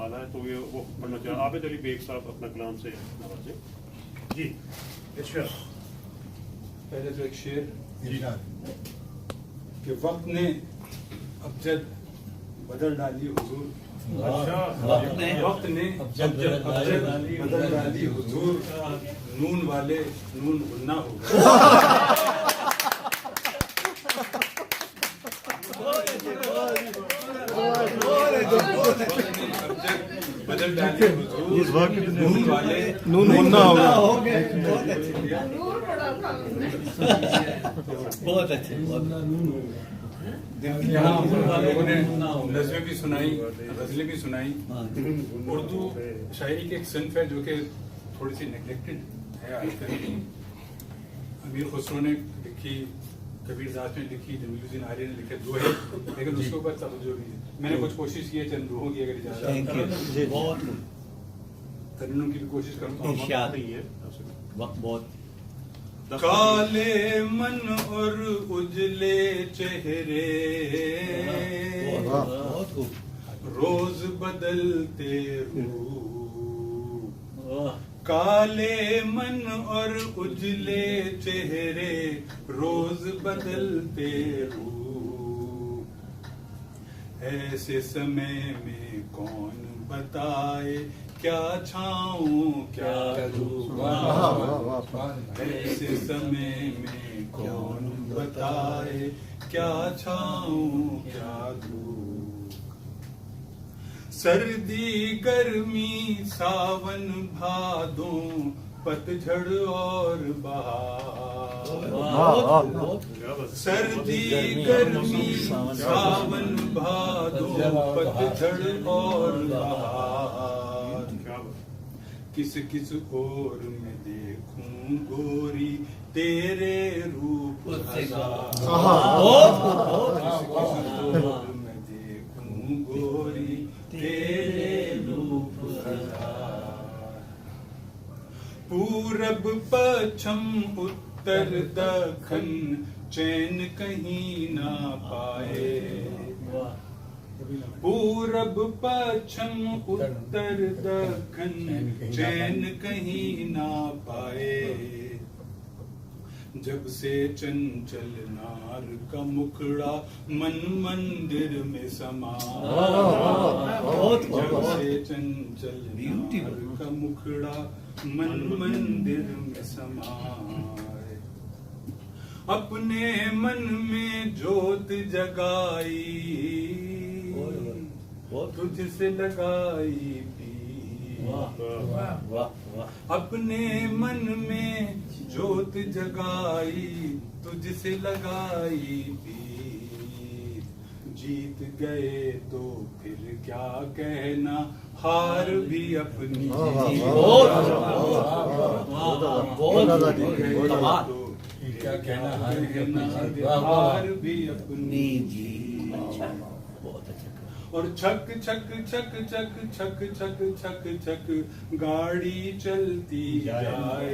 निकाला है, तो ये वो पढ़ना चाहिए। आबिद अली बेग साहब अपना कलाम से नवाजें जी। इरशाद। पहले तो एक शेर कि वक्त ने अबजद बदल डाली हुजूर, वक्त ने अबजद बदल डाली हुजूर, नून वाले नून गुन्ना हो गए। बदल डाली हुजूर, नून वाले नून गुन्ना हो गए। बहुत अच्छे। यहाँ लोगों ने नज़में भी सुनाई, गज़लें भी सुनाई। उर्दू शायरी की एक सिन्फ है जो कि थोड़ी सी नेग्लेक्टेड है आजकल। अमीर खुसरो ने लिखी, कबीर दास ने लिखी, जमीलुद्दीन आर्य ने लिखे, दो है, लेकिन उसके ऊपर तवज्जो भी है। मैंने कुछ कोशिश की है चंद रूहों की, अगर इजाज़त तरन्नुम की भी कोशिश करूँगा। वक्त बहुत। काले मन और उजले चेहरे, रोज बदलते रूप। काले मन और उजले चेहरे, रोज बदलते रूप। ऐसे समय में कौन बताए क्या छाऊं क्या धूप। ऐसे समय में कौन बताए क्या छाऊं क्या धूप। सर्दी गर्मी सावन भादों, पतझड़ और बहार। सर्दी गर्मी सावन भादों, पतझड़ और बहार। किस किस ओर में देखूं गोरी तेरे रूप हजार। किस किस ओर में देखूं गोरी तेरे रूप हजार। पूरब पश्चिम उत्तर दक्षिण चैन कहीं ना पाए। पूरब पश्चिम उत्तर दक्षिण चैन कहीं ना पाए। जब से चंचल नार का मुखड़ा मन मंदिर में समाए। जब से चंचल नार का मुखड़ा मन मंदिर में समाए। अपने मन में जोत जगाई, तुझसे लगाई पीर। अपने मन में जोत जगाई, तुझसे लगाई पीर। जीत गए तो फिर क्या कहना, हार भी अपनी। क्या कहना, हार भी अपनी। और छक छक छक छक छक छक छक छक गाड़ी चलती जाए।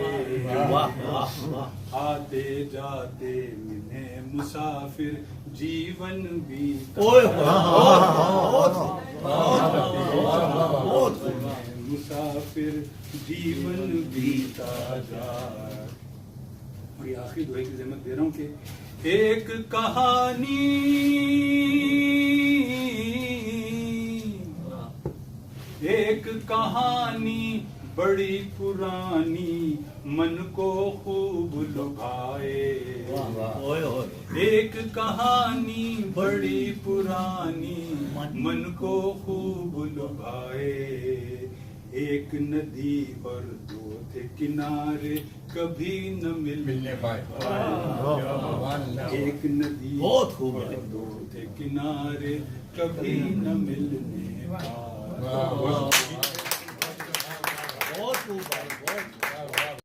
आते जाते मिले मुसाफिर, जीवन बीता। मुसाफिर जीवन बीता जाए। और ये आखिरी दुआ की ज़हमत दे रहा हूँ कि एक कहानी, एक कहानी बड़ी पुरानी, मन को खूब लुभाए। एक कहानी बड़ी पुरानी, मन को खूब लुभाए। एक नदी और दो थे किनारे, कभी न मिलने पाए। एक नदी और दो थे किनारे, कभी न मिलने पाए।